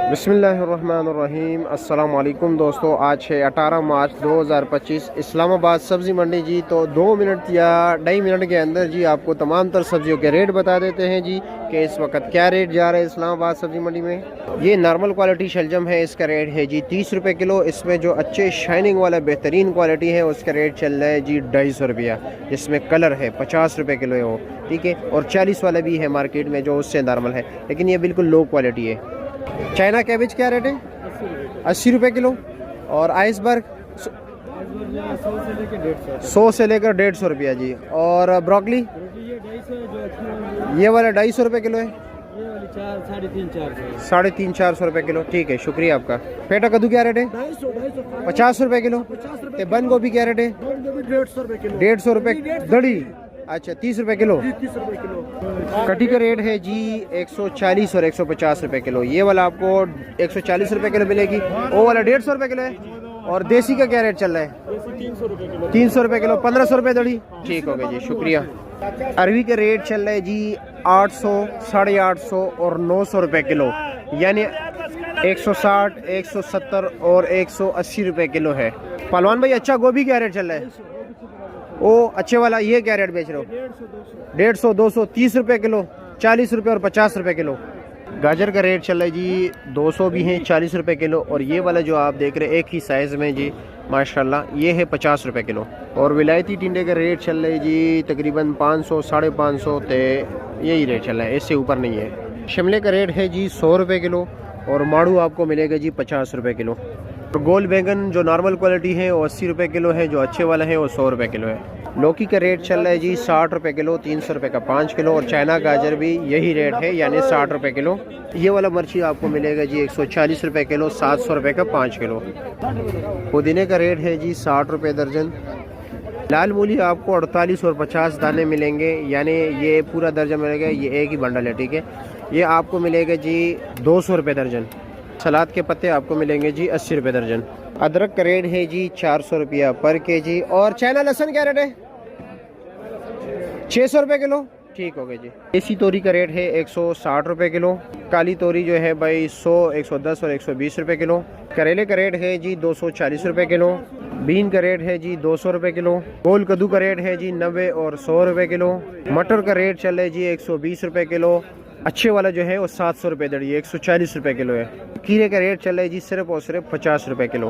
बिस्मिल्लाहिर्रहमानिर्रहीम। अस्सलाम वालेकुम दोस्तों, आज है 18 मार्च 2025 इस्लामाबाद सब्ज़ी मंडी जी। तो 2 मिनट या 2.5 मिनट के अंदर जी आपको तमाम तर सब्जियों के रेट बता देते हैं जी कि इस वक्त क्या रेट जा रहा है इस्लामाबाद सब्ज़ी मंडी में। ये नॉर्मल क्वालिटी शलजम है, इसका रेट है जी 30 रुपये किलो। इसमें जो अच्छे शाइनिंग वाला बेहतरीन क्वालिटी है उसका रेट चल रहा है जी 250 रुपया। जिसमें कलर है 50 रुपये किलो है वो, ठीक है। और 40 वाला भी है मार्केट में जो उससे नॉर्मल है, लेकिन ये बिल्कुल लो क्वालिटी है। चाइना कैबेज क्या रेट है? 80 रुपये किलो। और आइसबर्ग 100 से लेकर 150 रुपया जी। और ब्रोकली ये वाला 250 रुपये किलो है, 350-400 रुपये किलो, ठीक है। शुक्रिया आपका। पेटा कद्दू क्या रेट है? 50 रुपये किलो। बंद गोभी क्या रेट है? 150 रुपये दड़ी। अच्छा, 30 रुपये किलो। कटी का रेट है जी 140 और 150 रुपये किलो। ये वाला आपको 140 रुपये किलो मिलेगी, वो वाला 150 रुपये किलो है। और देसी का क्या रेट चल रहा है? 300 रुपये किलो, 1500 रुपये दड़ी, ठीक हो गया जी, शुक्रिया। अरवी का रेट चल रहा है जी 800, 850 और 900 रुपये किलो, यानी 160, 170 और 180 रुपये किलो है। पहलवान भाई, अच्छा गोभी क्या रेट चल रहा है? वो अच्छे वाला ये क्या रेट बेच रहे हो? 150, 200, 30 रुपये किलो, 40 रुपये और 50 रुपये किलो। गाजर का रेट चल रहा है जी 200 भी हैं, 40 रुपये किलो। और ये वाला जो आप देख रहे हैं एक ही साइज़ में जी माशाल्लाह, ये है 50 रुपये किलो। और विलायती टिंडे का रेट चल रहा है जी तकरीबन 500, 550 ते यही रेट चल रहा है, इससे ऊपर नहीं है। शिमले का रेट है जी 100 रुपये किलो। और माड़ू आपको मिलेगा जी 50 रुपये किलो। और गोल बैंगन जो नॉर्मल क्वालिटी है वो 80 रुपये किलो है, जो अच्छे वाला है वो 100 रुपये किलो है। लौकी का रेट चल रहा है जी 60 रुपये किलो, 300 रुपये का 5 किलो। और चाइना गाजर भी यही रेट है, यानी 60 रुपये किलो। ये वाला मिर्ची आपको मिलेगा जी 140 रुपये किलो, 700 रुपये का 5 किलो। पुदीने का रेट है जी 60 रुपये दर्जन। लाल मूली आपको 48 और 50 दाने मिलेंगे, यानी ये पूरा दर्जन मिलेगा, ये एक ही बंडल है, ठीक है। ये आपको मिलेगा जी 200 रुपये दर्जन। सलाद के पत्ते आपको मिलेंगे जी 80 रुपये दर्जन। अदरक का रेट है जी 400 रुपया पर केजी। और चाइना लहसुन क्या रेट है? 600 रुपये किलो, ठीक हो गया जी। देसी तोरी का रेट है 160 रुपये किलो। काली तोरी जो है भाई 100, 110 और 120 रुपये किलो। करेले का रेट है जी 240 रुपये किलो। बीन का रेट है जी 200 रुपये किलो। गोल कद्दू का रेट है जी 90 और 100 रुपये किलो। मटर का रेट चल रहा है जी 120 रुपये किलो। अच्छे वाला जो है वो 700 रुपये दड़ी, 140 रुपये किलो है। खीरे का रेट चल रहा है जी सिर्फ और सिर्फ 50 रुपये किलो।